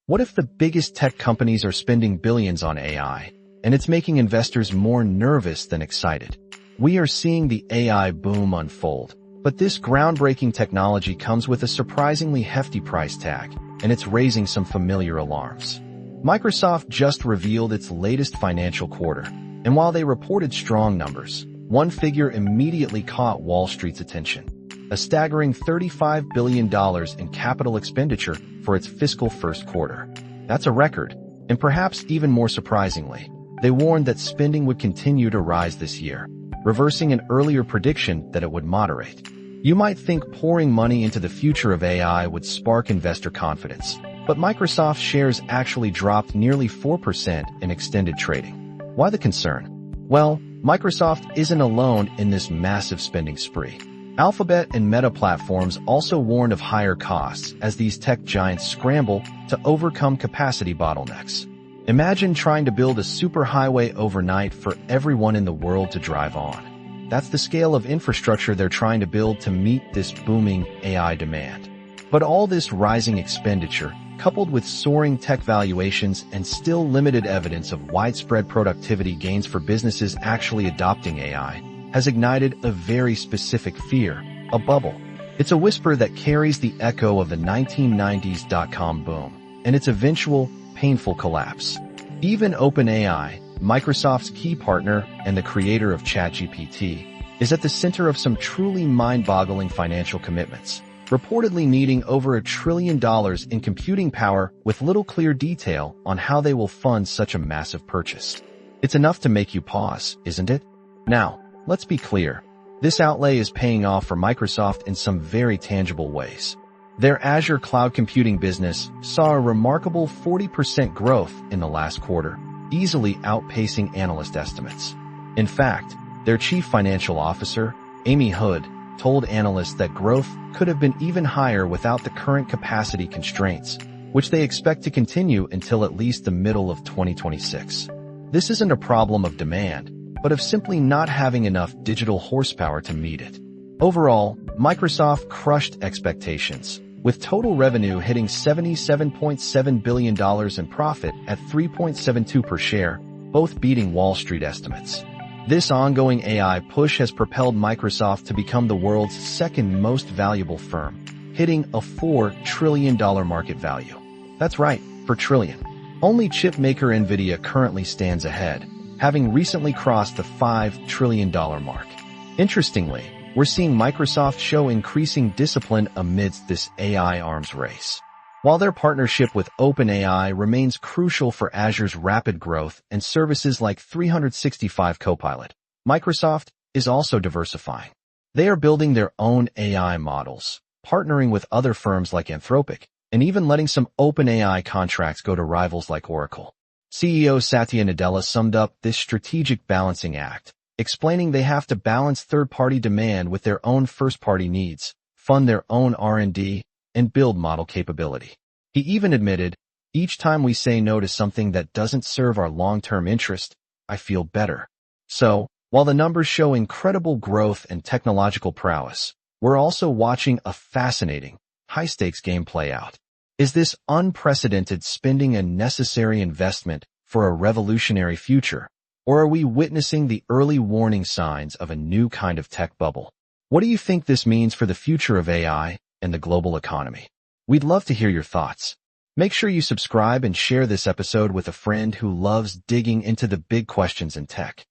What if the biggest tech companies are spending billions on AI, and it's making investors more nervous than excited? We are seeing the AI boom unfold, but this groundbreaking technology comes with a surprisingly hefty price tag, and it's raising some familiar alarms. Microsoft just revealed its latest financial quarter, and while they reported strong numbers, one figure immediately caught Wall Street's attention: a staggering $35 billion in capital expenditure for its fiscal first quarter. That's a record, and perhaps even more surprisingly, they warned that spending would continue to rise this year, reversing an earlier prediction that it would moderate. You might think pouring money into the future of AI would spark investor confidence, but Microsoft shares actually dropped nearly 4% in extended trading. Why the concern? Well, Microsoft isn't alone in this massive spending spree. Alphabet and Meta platforms also warned of higher costs as these tech giants scramble to overcome capacity bottlenecks. Imagine trying to build a superhighway overnight for everyone in the world to drive on. That's the scale of infrastructure they're trying to build to meet this booming AI demand. But all this rising expenditure, coupled with soaring tech valuations and still limited evidence of widespread productivity gains for businesses actually adopting AI, has ignited a very specific fear: a bubble. It's a whisper that carries the echo of the 1990s dot-com boom and its eventual, painful collapse. Even OpenAI, Microsoft's key partner and the creator of ChatGPT, is at the center of some truly mind-boggling financial commitments, reportedly needing over $1 trillion in computing power with little clear detail on how they will fund such a massive purchase. It's enough to make you pause, isn't it? Now, let's be clear. This outlay is paying off for Microsoft in some very tangible ways. Their Azure cloud computing business saw a remarkable 40% growth in the last quarter, easily outpacing analyst estimates. In fact, their chief financial officer, Amy Hood, told analysts that growth could have been even higher without the current capacity constraints, which they expect to continue until at least the middle of 2026. This isn't a problem of demand, but of simply not having enough digital horsepower to meet it. Overall, Microsoft crushed expectations, with total revenue hitting $77.7 billion and profit at $3.72 per share, both beating Wall Street estimates. This ongoing AI push has propelled Microsoft to become the world's second most valuable firm, hitting a $4 trillion market value. That's right, per trillion. Only chip maker NVIDIA currently stands ahead, having recently crossed the $5 trillion mark. Interestingly, we're seeing Microsoft show increasing discipline amidst this AI arms race. While their partnership with OpenAI remains crucial for Azure's rapid growth and services like 365 Copilot, Microsoft is also diversifying. They are building their own AI models, partnering with other firms like Anthropic, and even letting some OpenAI contracts go to rivals like Oracle. CEO Satya Nadella summed up this strategic balancing act, explaining they have to balance third-party demand with their own first-party needs, fund their own R&D, and build model capability. He even admitted, "Each time we say no to something that doesn't serve our long-term interest, I feel better." So, while the numbers show incredible growth and technological prowess, we're also watching a fascinating, high-stakes game play out. Is this unprecedented spending a necessary investment for a revolutionary future, or are we witnessing the early warning signs of a new kind of tech bubble? What do you think this means for the future of AI and the global economy? We'd love to hear your thoughts. Make sure you subscribe and share this episode with a friend who loves digging into the big questions in tech.